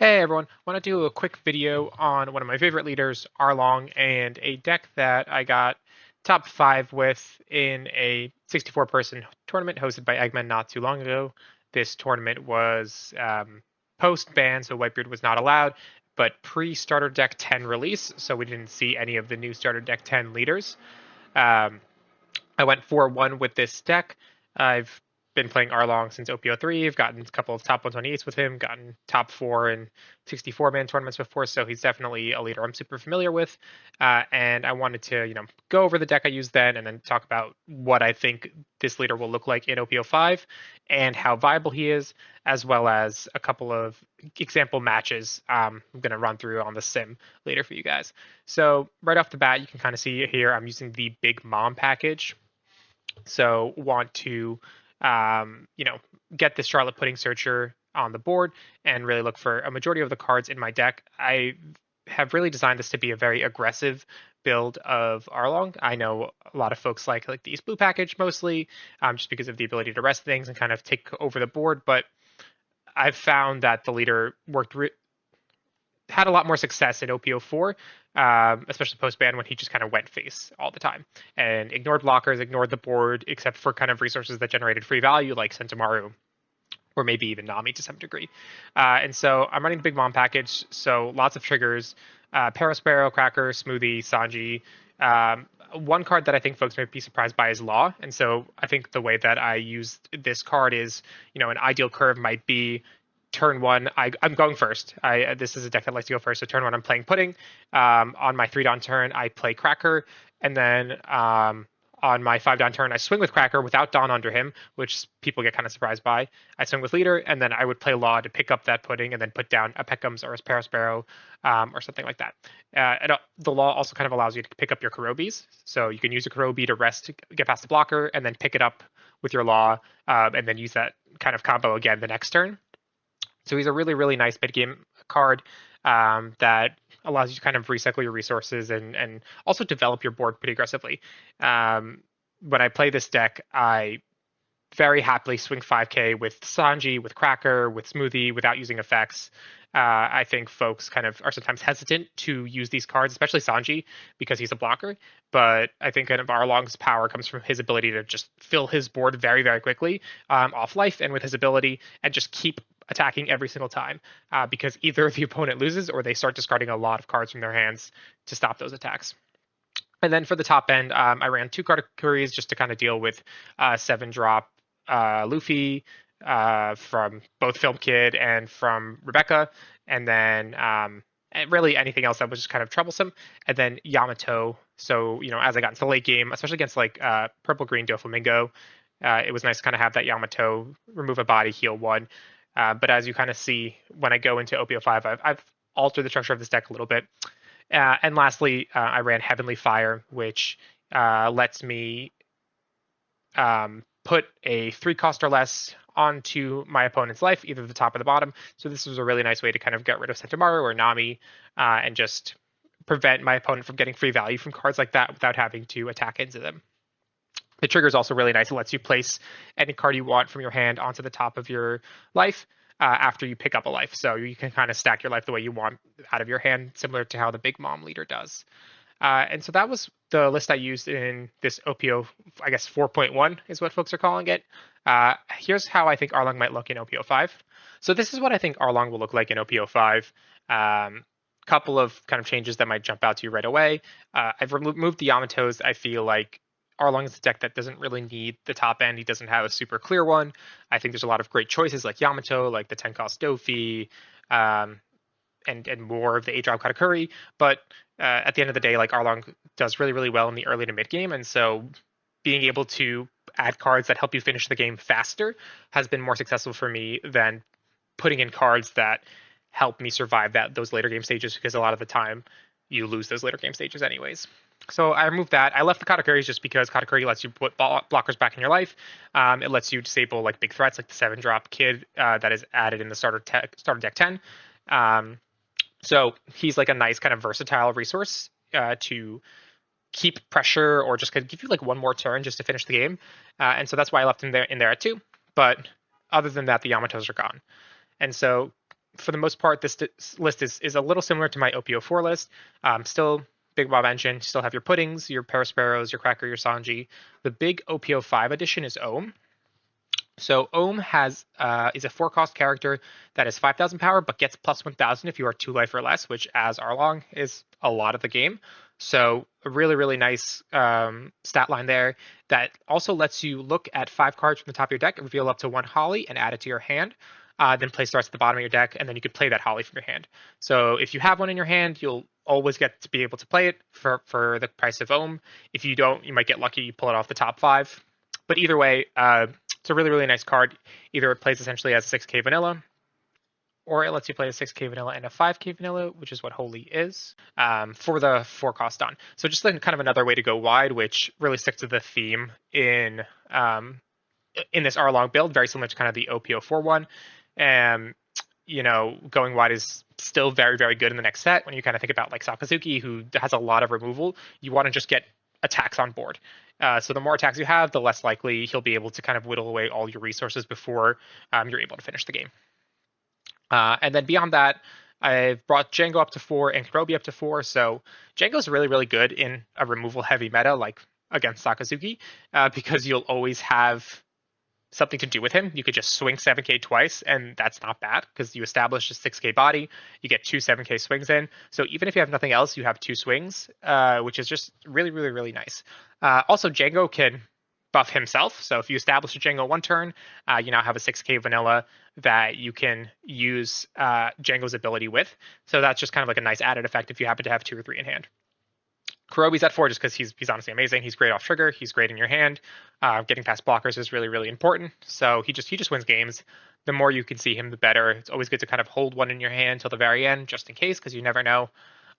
Hey everyone, want to do a quick video on one of my favorite leaders, Arlong, and a deck that I got top 5 with in a 64-person tournament hosted by Eggman not too long ago. This tournament was post-ban, so Whitebeard was not allowed, but pre-starter deck 10 release, so we didn't see any of the new starter deck 10 leaders. I went 4-1 with this deck. I've been playing Arlong since OP03. I've gotten a couple of top 128s with him, gotten top 4 in 64-man tournaments before, so he's definitely a leader I'm super familiar with. And I wanted to, go over the deck I used then and then talk about what I think this leader will look like in OP05 and how viable he is, as well as a couple of example matches I'm going to run through on the sim later for you guys. So right off the bat, you can kind of see here I'm using the Big Mom package. So want to, get this Charlotte Pudding Searcher on the board and really look for a majority of the cards in my deck. I have really designed this to be a very aggressive build of Arlong. I know a lot of folks like the East Blue package mostly, just because of the ability to rest things and kind of take over the board. But I've found that the leader had a lot more success in OP04, especially post ban when he just kind of went face all the time and ignored blockers, ignored the board, except for kind of resources that generated free value like Sentimaru or maybe even Nami to some degree. And so I'm running the Big Mom package, so lots of triggers, Parasparrow, Cracker, Smoothie, Sanji. One card that I think folks might be surprised by is Law, and so I think the way that I use this card is, an ideal curve might be turn one, I'm going first. This is a deck that likes to go first. So turn one, I'm playing Pudding. On my 3-down turn, I play Cracker, and then on my 5-down turn, I swing with Cracker without Dawn under him, which people get kind of surprised by. I swing with Leader, and then I would play Law to pick up that Pudding, and then put down a Peckham's or a Parasparrow, or something like that. The Law also kind of allows you to pick up your Kurobis, so you can use a Kurobi to rest, get past the blocker, and then pick it up with your Law, and then use that kind of combo again the next turn. So he's a really, really nice mid-game card that allows you to kind of recycle your resources and also develop your board pretty aggressively. When I play this deck, I very happily swing 5k with Sanji, with Cracker, with Smoothie without using effects. I think folks kind of are sometimes hesitant to use these cards, especially Sanji, because he's a blocker. But I think kind of Arlong's power comes from his ability to just fill his board very, very quickly off life and with his ability and just keep attacking every single time because either the opponent loses or they start discarding a lot of cards from their hands to stop those attacks. And then for the top end, I ran 2 categories just to kind of deal with 7-drop Luffy from both Film Kid and from Rebecca, and then and really anything else that was just kind of troublesome. And then Yamato. So as I got into the late game, especially against like Purple Green Doflamingo, it was nice to kind of have that Yamato remove a body, heal 1. But as you kind of see when I go into OP05, I've altered the structure of this deck a little bit. And lastly, I ran Heavenly Fire, which lets me put a 3-cost or less onto my opponent's life, either the top or the bottom. So this was a really nice way to kind of get rid of Sentimaru or Nami and just prevent my opponent from getting free value from cards like that without having to attack into them. The trigger is also really nice. It lets you place any card you want from your hand onto the top of your life after you pick up a life. So you can kind of stack your life the way you want out of your hand, similar to how the Big Mom leader does. And so that was the list I used in this OPO, I guess 4.1 is what folks are calling it. Here's how I think Arlong might look in OPO5. So this is what I think Arlong will look like in OPO5. Couple of kind of changes that might jump out to you right away. I've removed the Yamatos. I feel like Arlong is a deck that doesn't really need the top end. He doesn't have a super clear one. I think there's a lot of great choices like Yamato, like the 10-cost Dofi, and more of the 8-drop Katakuri. But at the end of the day, like Arlong does really, really well in the early to mid game. And so being able to add cards that help you finish the game faster has been more successful for me than putting in cards that help me survive those later game stages, because a lot of the time you lose those later game stages anyways. So I removed that. I left the Katakuris just because Katakuri lets you put blockers back in your life. It lets you disable like big threats like the 7-drop Kid that is added in the starter deck 10. So he's like a nice kind of versatile resource to keep pressure or just kind of give you like one more turn just to finish the game. And so that's why I left him in there at 2. But other than that, the Yamatos are gone. And so for the most part, this list is a little similar to my OP04 list. Still Big Bob Engine, still have your puddings, your Parasparrows, your Cracker, your Sanji. The big OP05 edition is Ohm. So Ohm is a 4-cost character that is 5,000 power, but gets plus 1,000 if you are 2 life or less, which as Arlong is a lot of the game. So a really nice stat line there that also lets you look at 5 cards from the top of your deck, reveal up to 1 Holly, and add it to your hand. Then place the rest at the bottom of your deck, and then you could play that Holly from your hand. So if you have one in your hand, you'll always get to be able to play it for the price of Ohm. If you don't, you might get lucky, you pull it off the top 5. But either way, it's a really nice card. Either it plays essentially as 6k vanilla, or it lets you play a 6k vanilla and a 5k vanilla, which is what Holy is, for the 4-cost on. So just kind of another way to go wide, which really sticks to the theme in this Arlong build, very similar to kind of the OP04.1. And going wide is still very good in the next set. When you kind of think about like Sakazuki, who has a lot of removal, you want to just get attacks on board. So the more attacks you have, the less likely he'll be able to kind of whittle away all your resources before you're able to finish the game. And then beyond that, I've brought Django up to 4 and Kurobi up to 4. So Django's really good in a removal heavy meta like against Sakazuki, because you'll always have something to do with him. You could just swing 7k twice, and that's not bad because you establish a 6k body, you get 2 7k swings in. So even if you have nothing else, you have 2 swings, which is just really nice. Also, Django can buff himself. So if you establish a Django 1 turn, you now have a 6k vanilla that you can use Django's ability with. So that's just kind of like a nice added effect if you happen to have 2 or 3 in hand. Kurobi's at 4 just because he's honestly amazing. He's great off trigger. He's great in your hand. Getting past blockers is really important. So he just wins games. The more you can see him, the better. It's always good to kind of hold one in your hand till the very end, just in case, because you never know.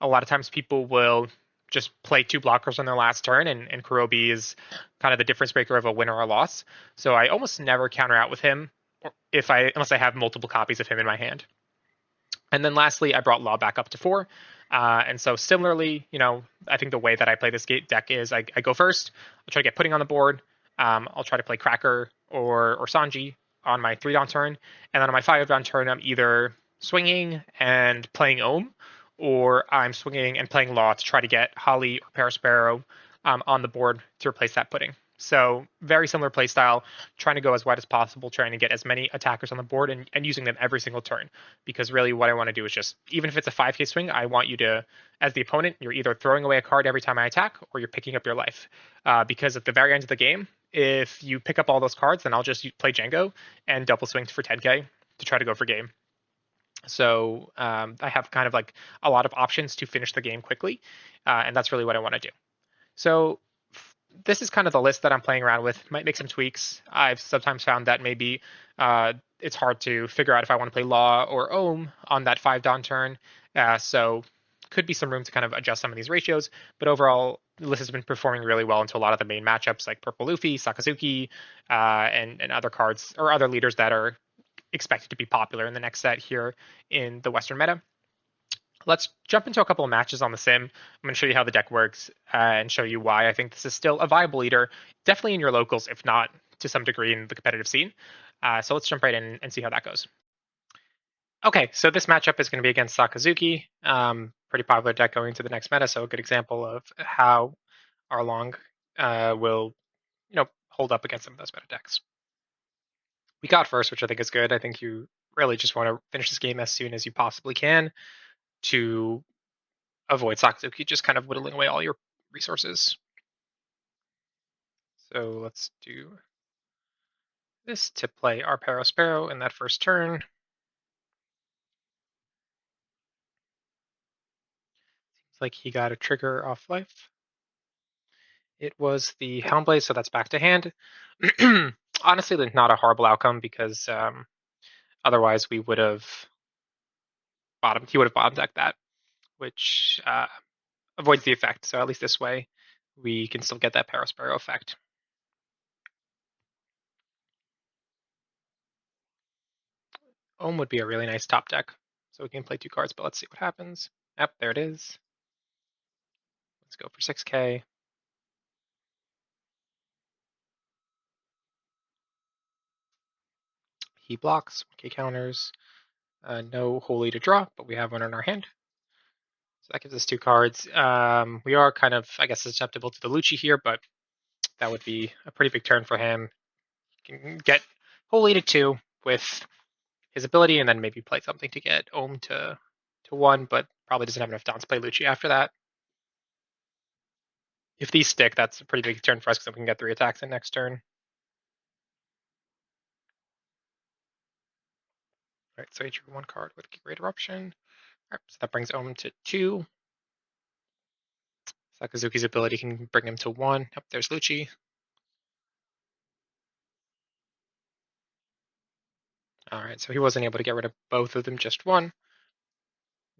A lot of times people will just play 2 blockers on their last turn, and Kurobi is kind of the difference maker of a win or a loss. So I almost never counter out with him unless I have multiple copies of him in my hand. And then lastly, I brought Law back up to 4. And so similarly, I think the way that I play this deck is I go first. I'll try to get Pudding on the board. I'll try to play Cracker or Sanji on my 3-down turn. And then on my 5-down turn, I'm either swinging and playing Ohm, or I'm swinging and playing Law to try to get Holly or Parasparrow on the board to replace that Pudding. So very similar playstyle, trying to go as wide as possible, trying to get as many attackers on the board and using them every single turn. Because really what I want to do is just, even if it's a 5k swing, I want you to, as the opponent, you're either throwing away a card every time I attack, or you're picking up your life. Because at the very end of the game, if you pick up all those cards, then I'll just play Django and double swing for 10k to try to go for game. So I have kind of like a lot of options to finish the game quickly, and that's really what I want to do. So this is kind of the list that I'm playing around with. Might make some tweaks. I've sometimes found that maybe it's hard to figure out if I want to play Law or Ohm on that 5-down turn. So could be some room to kind of adjust some of these ratios. But overall, the list has been performing really well into a lot of the main matchups like Purple Luffy, Sakazuki, and other cards or other leaders that are expected to be popular in the next set here in the Western meta. Let's jump into a couple of matches on the sim. I'm going to show you how the deck works and show you why I think this is still a viable leader, definitely in your locals, if not to some degree in the competitive scene. So let's jump right in and see how that goes. Okay, so this matchup is going to be against Sakazuki. Pretty popular deck going into the next meta, so a good example of how Arlong will, hold up against some of those meta decks. We got first, which I think is good. I think you really just want to finish this game as soon as you possibly can to avoid Sakazuki just kind of whittling away all your resources. So let's do this to play our Parasparrow in that first turn. Seems like he got a trigger off life. It was the Houndblade, so that's back to hand. Honestly, not a horrible outcome because otherwise we would have he would have bottom decked that, which avoids the effect. So at least this way we can still get that Parasparrow effect. Ohm would be a really nice top deck. So we can play 2 cards, but let's see what happens. Yep, there it is. Let's go for 6k. He blocks, 1k counters. No Holy to draw, but we have one in our hand. So that gives us 2 cards. We are kind of, I guess, susceptible to the Lucci here, but that would be a pretty big turn for him. He can get Holy to 2 with his ability, and then maybe play something to get Ohm to 1, but probably doesn't have enough downs to play Lucci after that. If these stick, that's a pretty big turn for us because then we can get 3 attacks in next turn. All right, so he drew 1 card with Great Eruption. All right, so that brings Ohm to 2. Sakazuki's ability can bring him to 1. Up there's Lucci. All right, so he wasn't able to get rid of both of them, just one.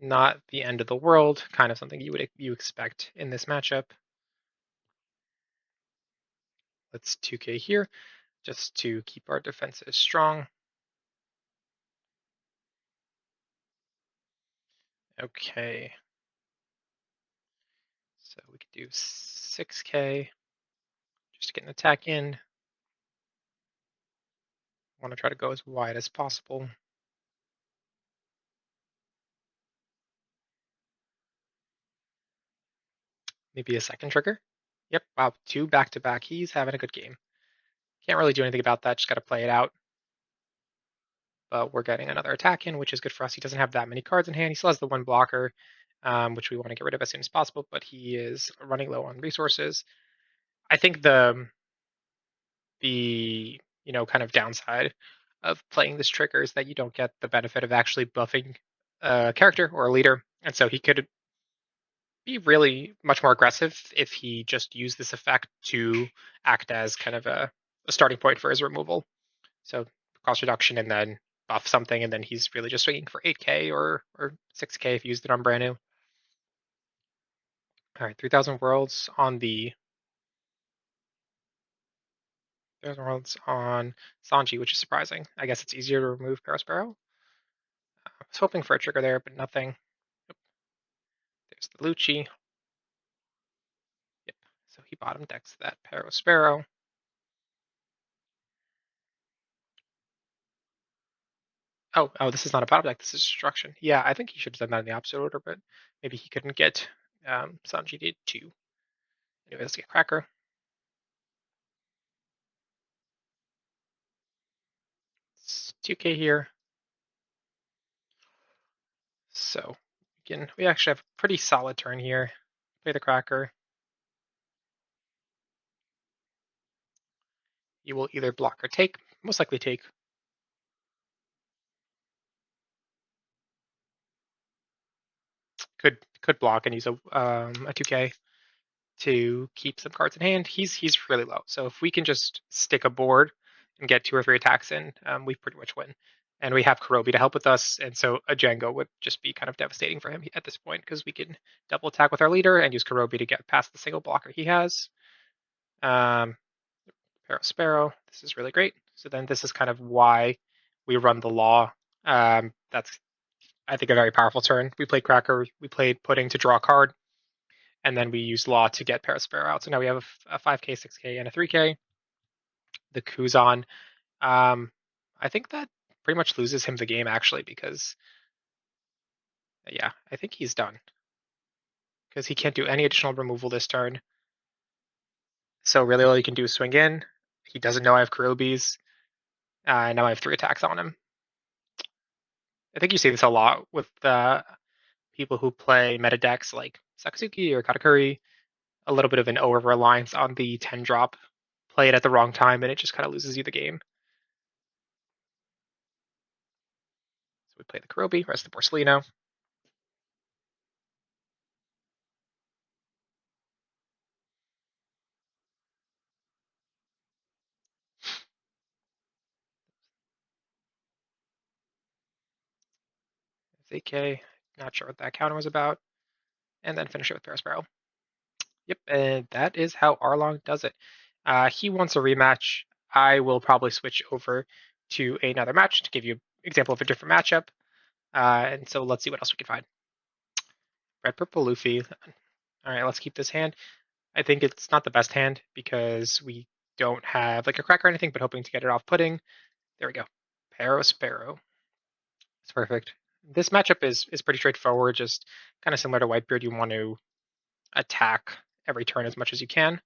Not the end of the world, kind of something you expect in this matchup. Let's 2k here, just to keep our defenses strong. Okay. So we could do 6k, just to get an attack in. Want to try to go as wide as possible. Maybe a second trigger. Yep, wow, 2 back-to-back. He's having a good game. Can't really do anything about that, just got to play it out. But we're getting another attack in, which is good for us. He doesn't have that many cards in hand. He still has the 1 blocker, which we want to get rid of as soon as possible, but he is running low on resources. I think the kind of downside of playing this trigger is that you don't get the benefit of actually buffing a character or a leader, and so he could be really much more aggressive if he just used this effect to act as kind of a starting point for his removal. So cost reduction and then buff something, and then he's really just swinging for 8k or 6k if you used it on brand new. All right, 3,000 worlds on the 3,000 worlds on Sanji, which is surprising. I guess it's easier to remove Parasparrow. I was hoping for a trigger there, but nothing. Yep. There's the Lucci. Yep. So he bottom decks that Parasparrow. Oh, this is not a bottom deck. This is destruction. Yeah, I think he should have done that in the opposite order, but maybe he couldn't get Sanji did too. Anyway, let's get Cracker. It's 2k here. So we actually have a pretty solid turn here. Play the Cracker. You will either block or take. Most likely take. Could block and use a 2k to keep some cards in hand. He's really low. So if we can just stick a board and get 2 or 3 attacks in, we pretty much win. And we have Kurobi to help with us, and so a Django would just be kind of devastating for him at this point because we can double attack with our leader and use Kurobi to get past the single blocker he has. Sparrow. This is really great. So then this is kind of why we run the law. That's, I think, a very powerful turn. We played Cracker, we played Pudding to draw a card, and then we use Law to get Parasparrow out. So now we have a 5k, 6k, and a 3k. The Kuzan. I think that pretty much loses him the game, actually, because, yeah, I think he's done. Because he can't do any additional removal this turn. So really all he can do is swing in. He doesn't know I have Kurobis. Now I have 3 attacks on him. I think you see this a lot with people who play meta decks like Sakazuki or Katakuri. A little bit of an over reliance on the 10 drop. Play it at the wrong time and it just kind of loses you the game. So we play the Kurobi, rest the Porcelino. AK, not sure what that counter was about. And then finish it with Parasparrow. Yep, and that is how Arlong does it. He wants a rematch. I will probably switch over to another match to give you an example of a different matchup. And so let's see what else we can find. Red, purple, Luffy. All right, let's keep this hand. I think it's not the best hand because we don't have like a crack or anything, but hoping to get it off Pudding. There we go. Parasparrow. It's perfect. This matchup is pretty straightforward, just kind of similar to Whitebeard. You want to attack every turn as much as you can.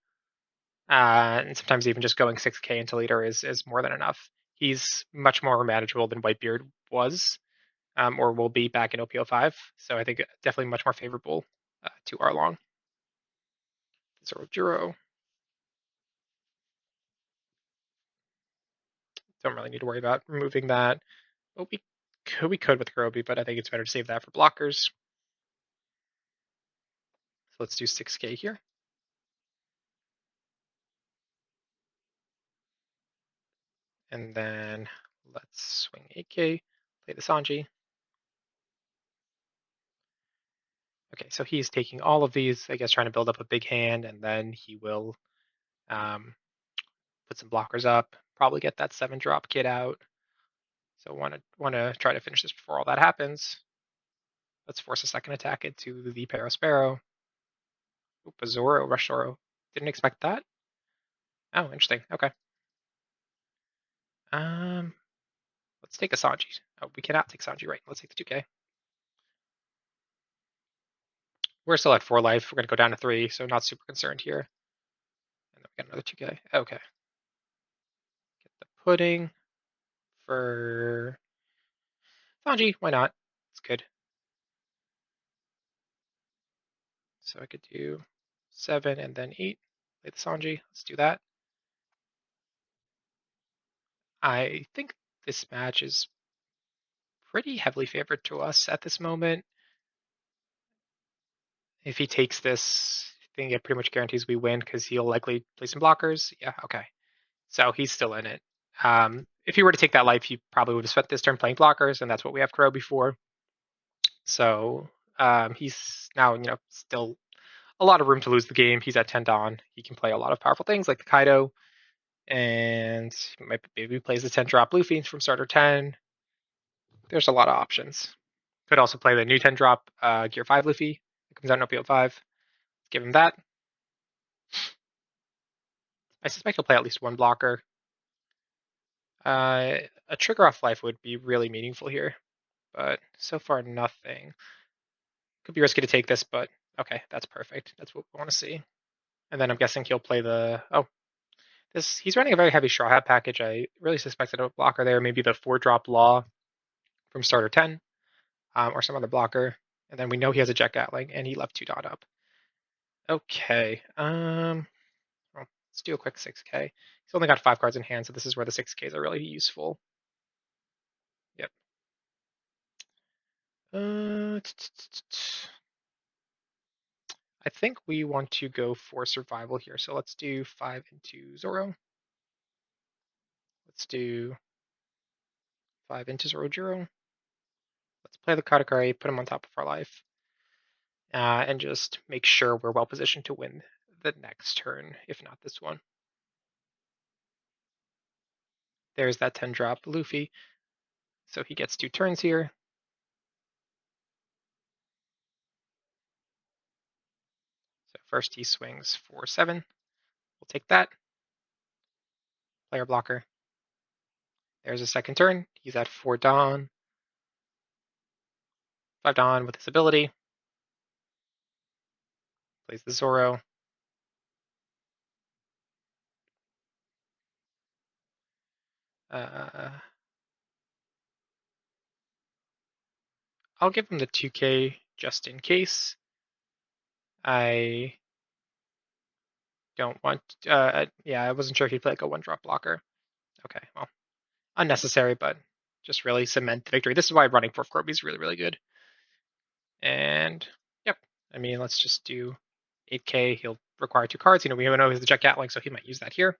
And sometimes even just going 6k into leader is more than enough. He's much more manageable than Whitebeard was, or will be back in OP05. So I think definitely much more favorable to Arlong. 0-0. Don't really need to worry about removing that. Well, we could with Groby, but I think it's better to save that for blockers. So let's do 6k here. And then let's swing 8k, play the Sanji. Okay, so he's taking all of these, I guess, trying to build up a big hand, and then he will put some blockers up, probably get that 7-drop kid out. So want to try to finish this before all that happens. Let's force a second attack into the Parasparrow. Oop, a Zoro, Rush Zoro. Didn't expect that. Oh, interesting. Okay. Um, let's take a Sanji. Oh, we cannot take Sanji, right? Let's take the 2k. We're still at 4 life. We're going to go down to 3, so not super concerned here. And then we get another 2k. Okay. Get the pudding for Sanji. Why not? It's good. So I could do 7 and then 8. Play the Sanji. Let's do that. I think this match is pretty heavily favored to us at this moment. If he takes this, I think it pretty much guarantees we win because he'll likely play some blockers. Yeah, okay. So he's still in it. If he were to take that life, he probably would have spent this turn playing blockers, and that's what we have Crow before. So he's now, still a lot of room to lose the game. He's at 10 Dawn. He can play a lot of powerful things like the Kaido, and maybe plays the 10-drop Luffy from starter 10. There's a lot of options. Could also play the new 10-drop Gear 5 Luffy. It comes out in OP05. Give him that. I suspect he'll play at least one blocker. A trigger off life would be really meaningful here, but so far nothing. Could be risky to take this, but okay, that's perfect. That's what we want to see. And then I'm guessing he'll play the he's running a very heavy Straw Hat package. I really suspected a blocker there, maybe the 4-drop Law from starter 10, or some other blocker. And then we know he has a Jet Gatling, and he left 2 Dawn up. Okay. Well, let's do a quick 6k. He's only got 5 cards in hand, so this is where the 6ks are really useful. Yep. I think we want to go for survival here, so let's do 5 into Zoro. Let's do 5 into Zoro. Let's play the Katakari, put him on top of our life, and just make sure we're well positioned to win the next turn, if not this one. There's that 10-drop Luffy, so he gets 2 turns here. So first he swings for 7. We'll take that. Player blocker. There's a second turn. He's at 4 Dawn. 5 Dawn with his ability. Plays the Zoro. I'll give him the 2k just in case. I don't want. Yeah, I wasn't sure if he'd play like a 1-drop blocker. Okay, well, unnecessary, but just really cement the victory. This is why running for Groby is really, really good. And yep, I mean, let's just do 8k. He'll require 2 cards. We know he's the Jet Gatling, so he might use that here.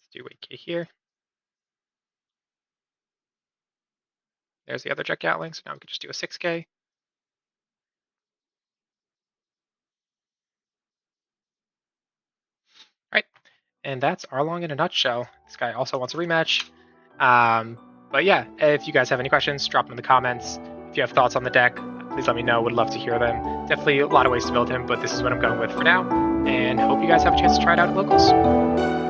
Let's do 8k here. There's the other Jet Gatling, so now we can just do a 6k. Right, and that's Arlong in a nutshell. This guy also wants a rematch. But yeah, if you guys have any questions, drop them in the comments. If you have thoughts on the deck, please let me know. Would love to hear them. Definitely a lot of ways to build him, but this is what I'm going with for now. And hope you guys have a chance to try it out at locals.